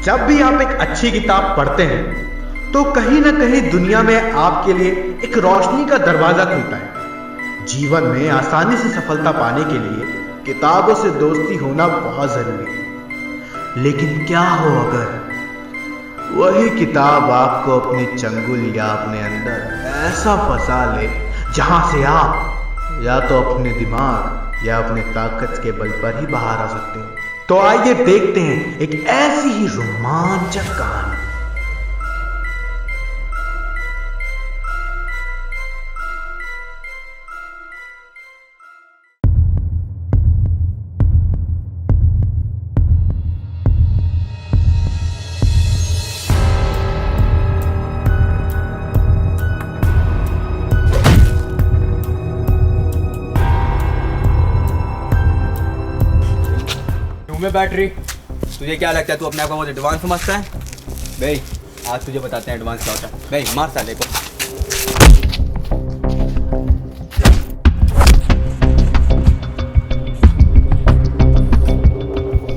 जब भी आप एक अच्छी किताब पढ़ते हैं तो कहीं ना कहीं दुनिया में आपके लिए एक रोशनी का दरवाजा खुलता है। जीवन में आसानी से सफलता पाने के लिए किताबों से दोस्ती होना बहुत जरूरी है। लेकिन क्या हो अगर वही किताब आपको अपनी चंगुल या अपने अंदर ऐसा फंसा ले जहां से आप या तो अपने दिमाग या अपने ताकत के बल पर ही बाहर आ सकते हो। तो आइए देखते हैं एक ऐसी ही रोमांचक कहानी। में बैटरी तुझे क्या लगता है, तू अपने आप को बहुत एडवांस समझता है? भाई आज तुझे बताते हैं एडवांस क्या होता है। भाई मार साले को।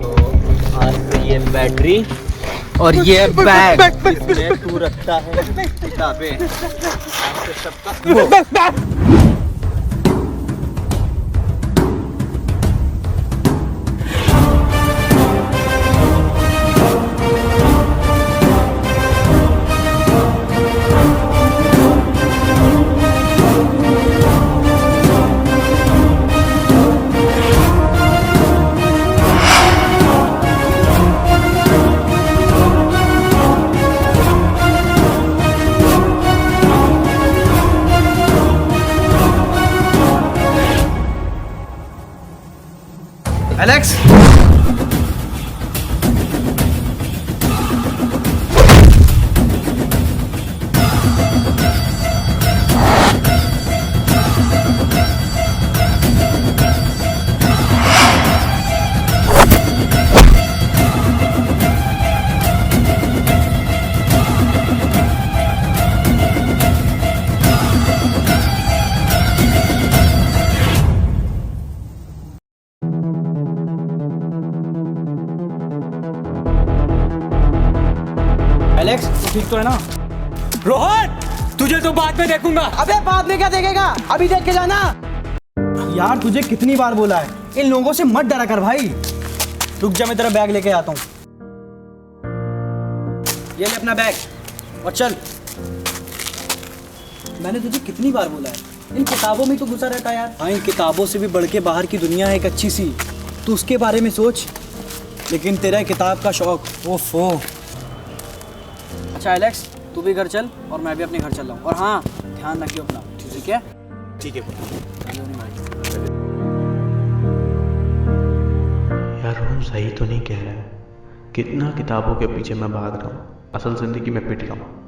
तो आज से ये बैटरी और ये बैग इसमें तू रखता है किताबें। आज से सबका एलेक्स एलेक्स तू ठीक तो है ना? रोहन तुझे तो बाद में देखूंगा। अबे बाद में क्या देखेगा, अभी देख के जाना। यार तुझे कितनी बार बोला है, इन लोगों से मत डरा कर भाई। रुक जा, मैं तेरा बैग लेके आता हूँ। ये ले अपना बैग और चल। मैंने तुझे कितनी बार बोला है, इन किताबों में तो घुसा रहता है यार। हाँ, इन किताबों से भी बढ़ के बाहर की दुनिया है एक अच्छी सी, तू उसके बारे में सोच। लेकिन तेरा किताब का शौक, ओफो। अच्छा एलेक्स तू भी घर चल और मैं भी अपने घर चल रहा हूँ। और हाँ ध्यान रखियो अपना, ठीक है? ठीक है। यार रोहन सही तो नहीं कह रहा है। कितना किताबों के पीछे मैं भाग रहा हूँ, असल जिंदगी में पिट रहा हूँ।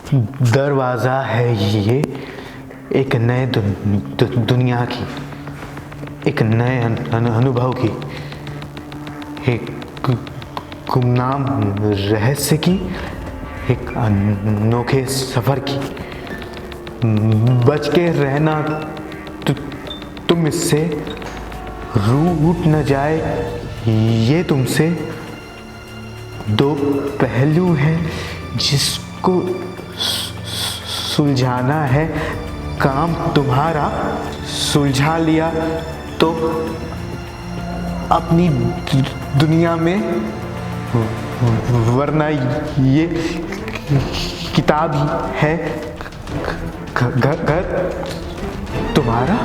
दरवाज़ा है ये एक नए दुनिया की, एक नए अनुभव की, एक गुमनाम रहस्य की, एक अनोखे सफ़र की। बच के रहना, तुम इससे रूठ न जाए, ये तुमसे दो पहलू हैं जिसको सुलझाना है। काम तुम्हारा सुलझा लिया तो अपनी दुनिया में, वरना ये किताब ही है घर तुम्हारा।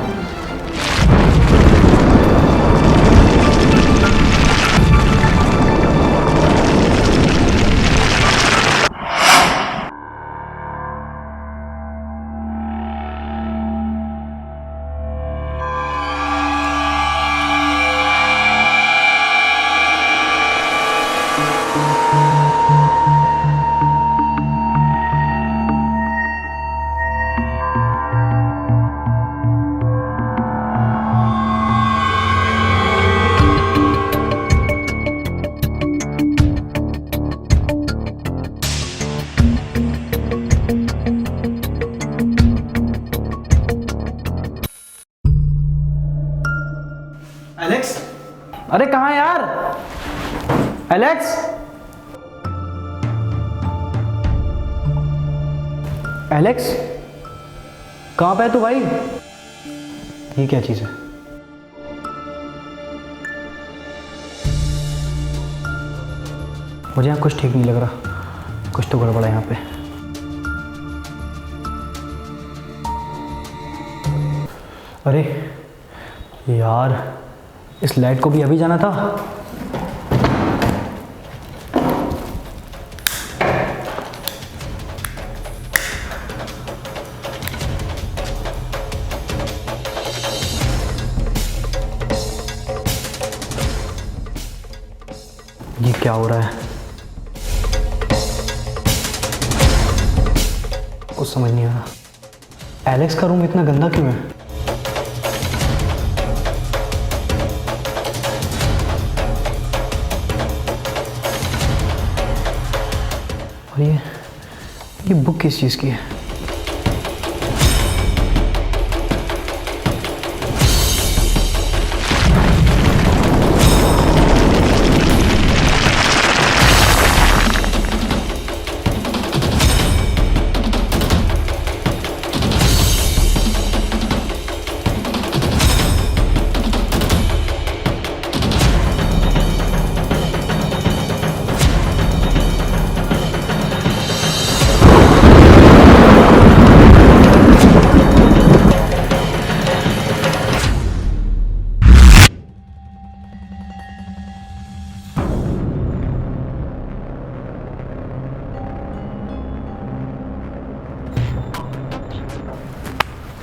एलेक्स, अरे कहाँ है यार? एलेक्स, एलेक्स, कहाँ पे है तू भाई? ये क्या चीज़ है? मुझे यहाँ कुछ ठीक नहीं लग रहा, कुछ तो गड़बड़ है यहाँ पे। अरे यार, इस लाइट को भी अभी जाना था। ये क्या हो रहा है? कुछ समझ नहीं आ रहा। एलेक्स का रूम इतना गंदा क्यों है? और ये बुक किस चीज़ की है?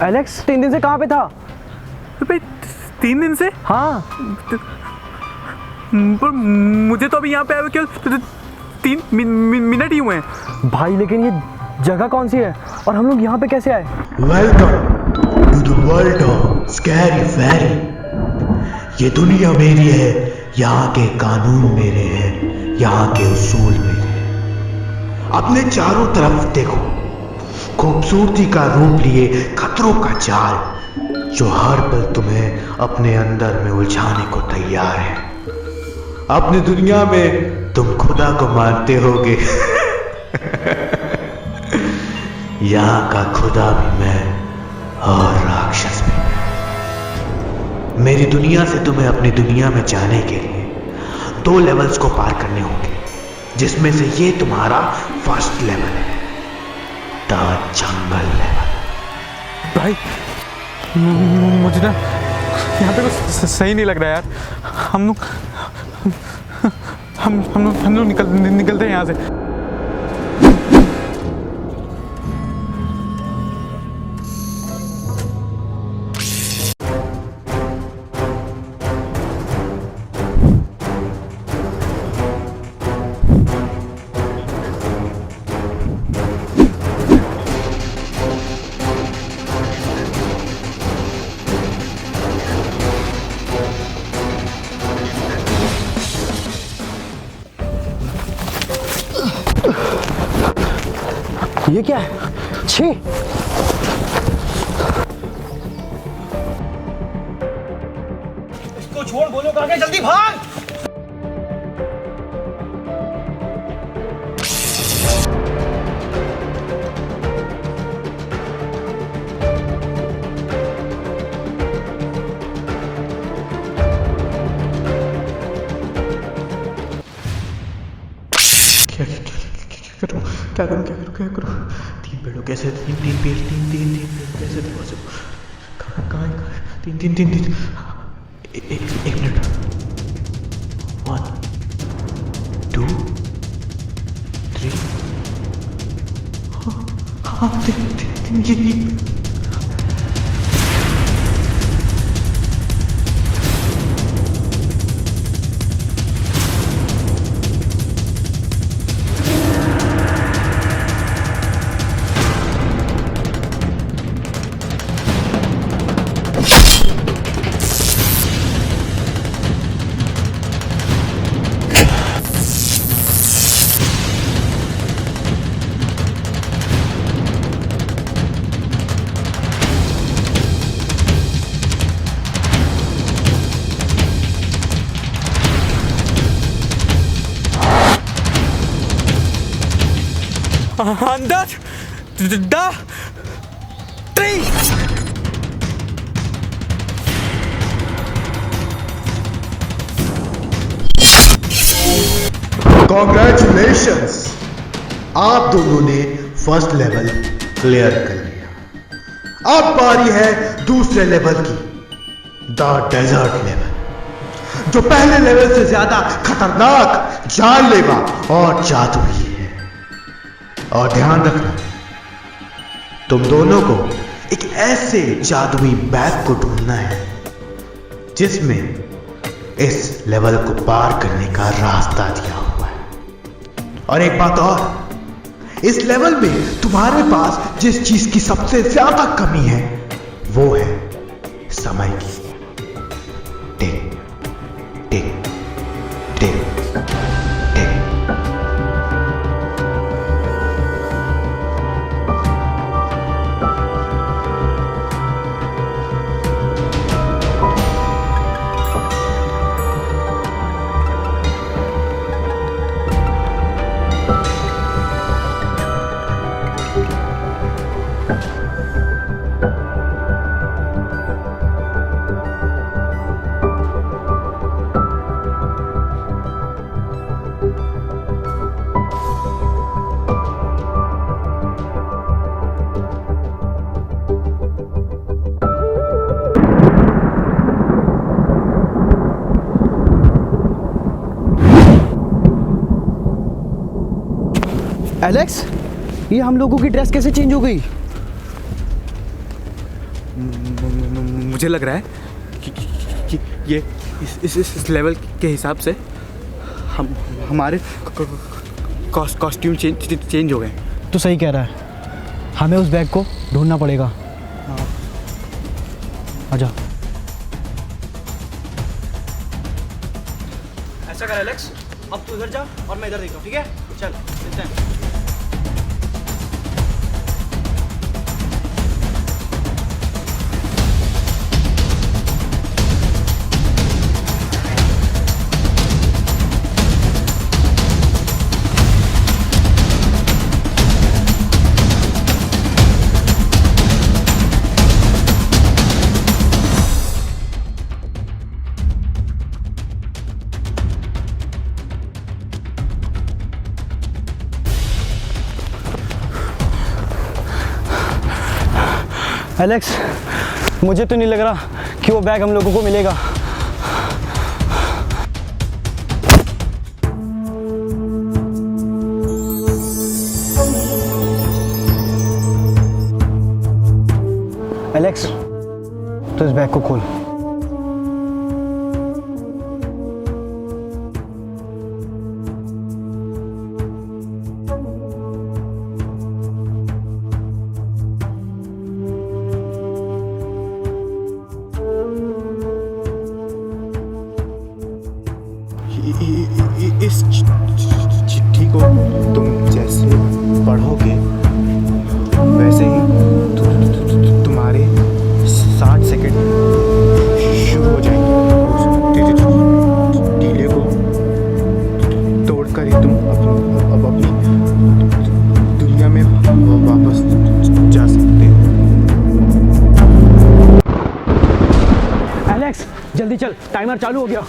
एलेक्स 3 दिन से कहाँ पे था? भाई 3 दिन से? हाँ, पर मुझे तो अभी यहाँ पे आए केवल 3 मिनट ही हुए हैं। भाई लेकिन ये जगह कौन सी है और हम लोग यहाँ पे कैसे आए? Welcome to the world of scary fairy. ये दुनिया मेरी है, यहाँ के कानून मेरे हैं, यहाँ के उसूल मेरे हैं। अपने चारों तरफ देखो, खूबसूरती का रूप लिए खतरों का जाल जो हर पल तुम्हें अपने अंदर में उलझाने को तैयार है। अपनी दुनिया में तुम खुदा को मानते होगे। यहाँ का खुदा भी मैं और राक्षस भी मैं। मेरी दुनिया से तुम्हें अपनी दुनिया में जाने के लिए 2 लेवल्स को पार करने होंगे, जिसमें से ये तुम्हारा फर्स्ट लेवल है, द जंगल लेवल। भाई मुझे ना यहाँ पे कुछ सही नहीं लग रहा यार। हम लोग निकलते हैं यहाँ से। ये क्या है? छी! इसको छोड़, गोलों का आगे, जल्दी भाग! क्या करूं? तीन पेड़ों कैसे? तीन पेड़ कैसे थे? कहाँ है? तीन एक मिनट। 1 2 3 हाँ तीन ये अंदर द ट्री। कॉन्ग्रेचुलेशंस, आप दोनों ने फर्स्ट लेवल क्लियर कर लिया। अब बारी है दूसरे लेवल की, द डेजर्ट लेवल, जो पहले लेवल से ज्यादा खतरनाक, जानलेवा और जादुई है। और ध्यान रखना, तुम दोनों को एक ऐसे जादुई बैग को ढूंढना है जिसमें इस लेवल को पार करने का रास्ता दिया हुआ है। और एक बात और, इस लेवल में तुम्हारे पास जिस चीज की सबसे ज्यादा कमी है वो है समय की। टिक टिक टिक टिक। एलेक्स, ये हम लोगों की ड्रेस कैसे चेंज हो गई? मुझे लग रहा है कि ये इस लेवल के हिसाब से हमारे कॉस्ट्यूम चेंज हो गए। तो सही कह रहा है, हमें उस बैग को ढूंढना पड़ेगा। आजा। ऐसा कर एलेक्स, अब तू इधर जा और मैं इधर देखता हूँ, ठीक है? चल चलते हैं। एलेक्स, मुझे तो नहीं लग रहा कि वो बैग हम लोगों को मिलेगा। एलेक्स, तो इस बैग को खोल। इस चिट्ठी को तुम जैसे पढ़ोगे जल्दी चल, टाइमर चालू हो गया।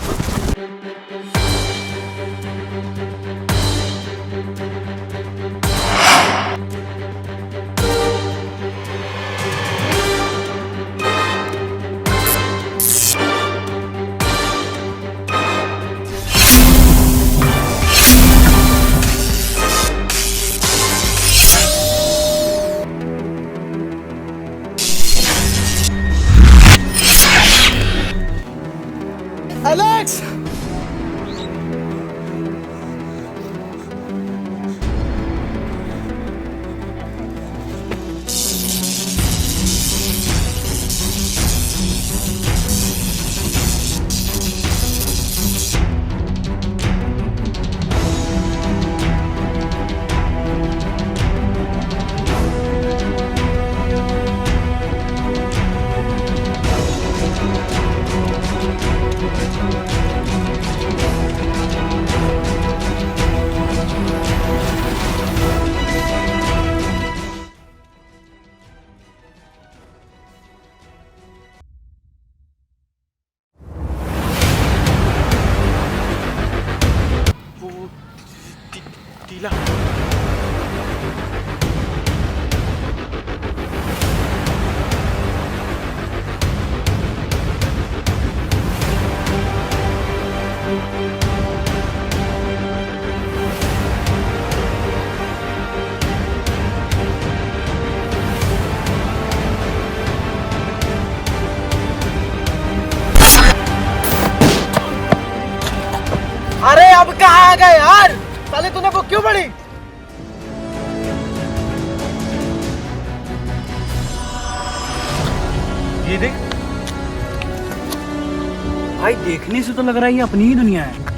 एलेक्स! अरे अब कहाँ आ गए यार? साले तूने वो क्यों पड़ी? ये देख। भाई देखने से तो लग रहा है ये अपनी ही दुनिया है।